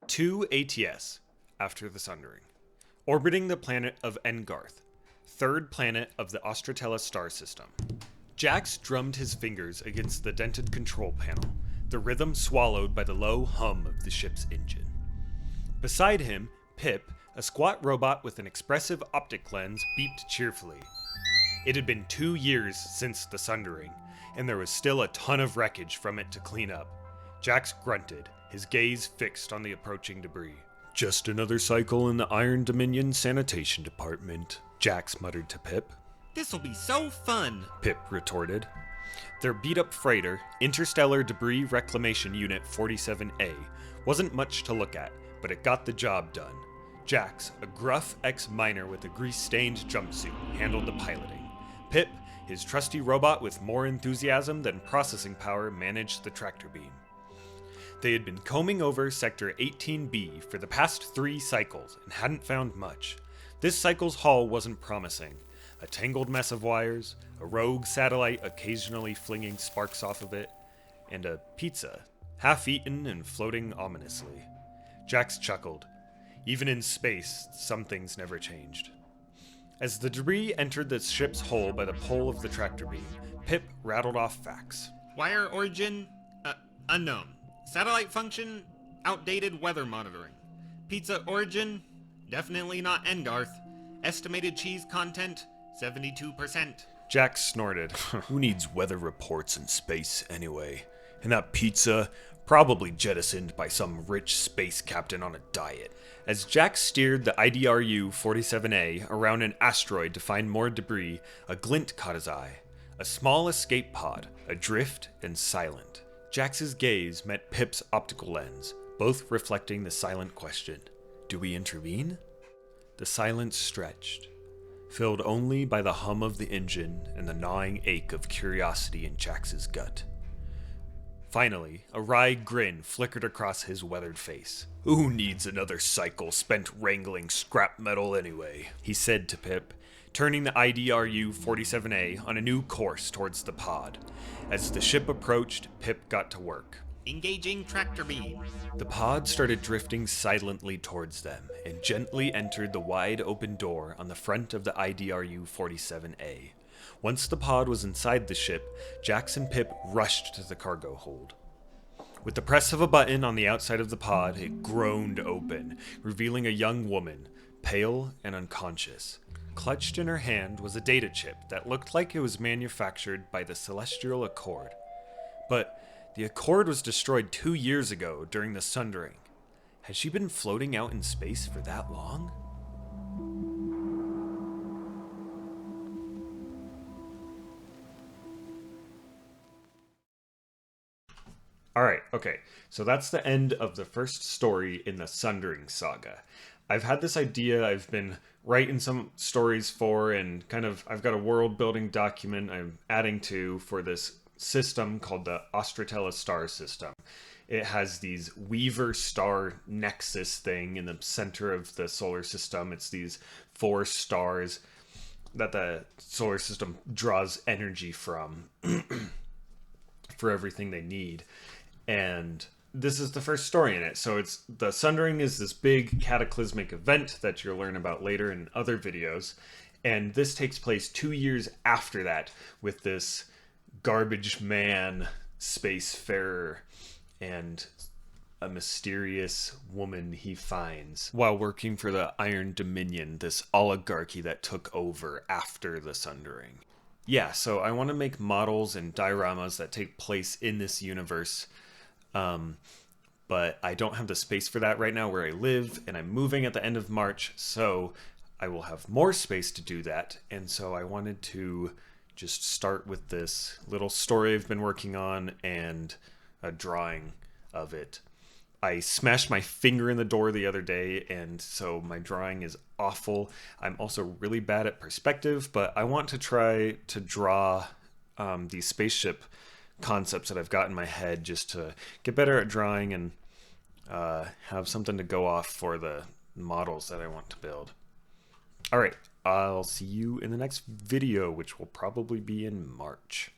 2 ATS after the Sundering. Orbiting the planet of Engarth, third planet of the Ostratella star system. Jax drummed his fingers against the dented control panel, the rhythm swallowed by the low hum of the ship's engine. Beside him, Pip, a squat robot with an expressive optic lens, beeped cheerfully. It had been 2 years since the Sundering, and there was still a ton of wreckage from it to clean up. Jax grunted, his gaze fixed on the approaching debris. Just another cycle in the Iron Dominion Sanitation Department, Jax muttered to Pip. This'll be so fun, Pip retorted. Their beat-up freighter, Interstellar Debris Reclamation Unit 47A, wasn't much to look at, but it got the job done. Jax, a gruff ex-miner with a grease-stained jumpsuit, handled the piloting. Pip, his trusty robot with more enthusiasm than processing power, managed the tractor beam. They had been combing over Sector 18B for the past 3 cycles and hadn't found much. This cycle's haul wasn't promising. A tangled mess of wires, a rogue satellite occasionally flinging sparks off of it, and a pizza, half-eaten and floating ominously. Jax chuckled. Even in space, some things never changed. As the debris entered the ship's hull by the pole of the tractor beam, Pip rattled off facts. Wire origin, unknown. Satellite function, outdated weather monitoring. Pizza origin, definitely not Engarth. Estimated cheese content, 72%. Jax snorted. Who needs weather reports in space anyway? And that pizza, probably jettisoned by some rich space captain on a diet. As Jax steered the IDRU-47A around an asteroid to find more debris, a glint caught his eye. A small escape pod, adrift and silent. Jax's gaze met Pip's optical lens, both reflecting the silent question, do we intervene? The silence stretched, filled only by the hum of the engine and the gnawing ache of curiosity in Jax's gut. Finally, a wry grin flickered across his weathered face. Who needs another cycle spent wrangling scrap metal anyway? He said to Pip, turning the IDRU-47A on a new course towards the pod. As the ship approached, Pip got to work. Engaging tractor beam. The pod started drifting silently towards them and gently entered the wide open door on the front of the IDRU-47A. Once the pod was inside the ship, Jax and Pip rushed to the cargo hold. With the press of a button on the outside of the pod, it groaned open, revealing a young woman, pale and unconscious. Clutched in her hand was a data chip that looked like it was manufactured by the Celestial Accord. But the Accord was destroyed 2 years ago during the Sundering. Had she been floating out in space for that long? Alright, okay, so that's the end of the first story in the Sundering Saga. I've had this idea I've been writing some stories for, and I've got a world building document I'm adding to for this system called the Ostratella star system. It has these Weaver star nexus thing in the center of the solar system. It's these 4 stars that the solar system draws energy from for everything they need. And this is the first story in it. So it's the Sundering is this big cataclysmic event that you'll learn about later in other videos. And this takes place 2 years after that with this garbage man spacefarer and a mysterious woman he finds while working for the Iron Dominion, this oligarchy that took over after the Sundering. Yeah, so I want to make models and dioramas that take place in this universe. But I don't have the space for that right now where I live, and I'm moving at the end of March, so I will have more space to do that. And so I wanted to just start with this little story I've been working on and a drawing of it. I smashed my finger in the door the other day, and so my drawing is awful. I'm also really bad at perspective, but I want to try to draw these spaceship concepts that I've got in my head just to get better at drawing and have something to go off for the models that I want to build. All right, I'll see you in the next video, which will probably be in March.